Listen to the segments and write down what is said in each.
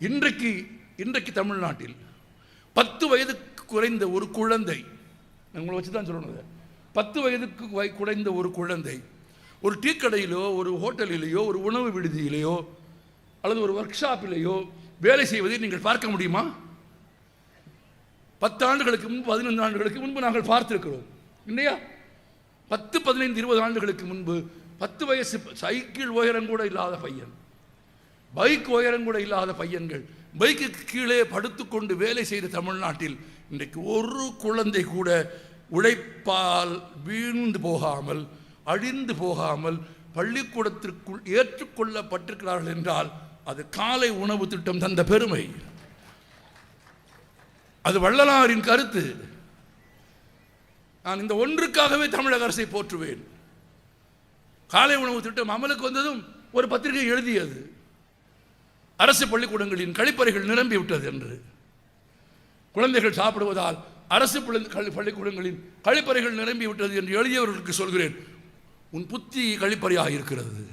இன்றைக்கு தமிழ்நாட்டில் 10 வயதுக்கு குறைந்த ஒரு குழந்தை, உங்களை வச்சு தான் சொல்லணும், 10 வயதுக்கு குறைந்த ஒரு குழந்தை ஒரு டீ கடையிலோ ஒரு ஹோட்டலிலேயோ ஒரு உணவு விடுதியிலேயோ அல்லது ஒரு ஒர்க் ஷாப்பிலேயோ வேலை செய்வதை நீங்கள் பார்க்க முடியுமா? 10 ஆண்டுகளுக்கு முன்பு 15 ஆண்டுகளுக்கு முன்பு நாங்கள் பார்த்திருக்கிறோம் இல்லையா? 10, 15, 20 ஆண்டுகளுக்கு முன்பு 10 வயசு சைக்கிள் உயரம் கூட இல்லாத பையன், பைக் உயரம் கூட இல்லாத பையன்கள் பைக்குக்கு கீழே படுத்துக்கொண்டு வேலை செய்த தமிழ்நாட்டில் இன்றைக்கு ஒரு குழந்தை கூட உழைப்பால் வீழ்ந்து போகாமல் அழிந்து போகாமல் பள்ளிக்கூடத்திற்குள் ஏற்றுக்கொள்ளப்பட்டிருக்கிறார்கள் என்றால் அது காலை உணவு திட்டம் தந்த பெருமை. அது வள்ளலாரின் கருத்து. நான் இந்த ஒன்றுக்காகவே தமிழக அரசை போற்றுவேன். காலை உணவு திட்டம் அமலுக்கு வந்ததும் ஒரு பத்திரிகை எழுதியது, அரசு பள்ளிக்கூடங்களின் கழிப்பறைகள் நிரம்பிவிட்டது என்று. குழந்தைகள் சாப்பிடுவதால் அரசு பள்ளிக்கூடங்களின் கழிப்பறைகள் நிரம்பிவிட்டது என்று எழுதியவர்களுக்கு சொல்கிறேன், உன் புத்தி கழிப்பறையாக இருக்கிறது.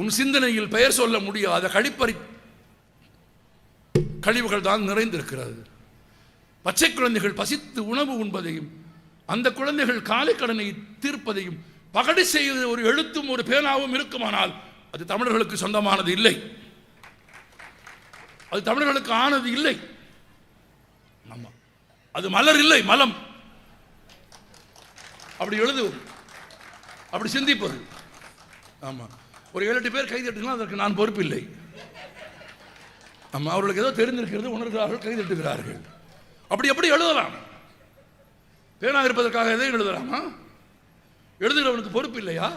உன் சிந்தனையில் பெயர் சொல்ல முடியாத கழிப்பறை கழிவுகள் தான் நிறைந்திருக்கிறது. பச்சை குழந்தைகள் பசித்து உணவு உண்பதையும் அந்த குழந்தைகள் காலை கடனை தீர்ப்பதையும் பகடி செய்த ஒரு எழுத்தும் ஒரு பேனாவும் இருக்குமானால் அது தமிழர்களுக்கு சொந்தமானது இல்லை, அது தமிழர்களுக்கு ஆனது இல்லை. அது மலர் இல்லை, மலம். அப்படி எழுதுவது, அப்படி சிந்திப்பது. ஆமா, ஒரு 7-8 பேர் கைதட்டுனா அதற்கு நான் பொறுப்பில்லை. ஆமா, அவர்களுக்கு ஏதோ தெரிந்திருக்கிறது, உணர்கிறார்கள், கைதட்டுகிறார்கள். அப்படி எழுதலாம். பேனா இருப்பதற்காக எதை எழுதலாமா? எழுதுகிறவனுக்கு பொறுப்பு இல்லையா?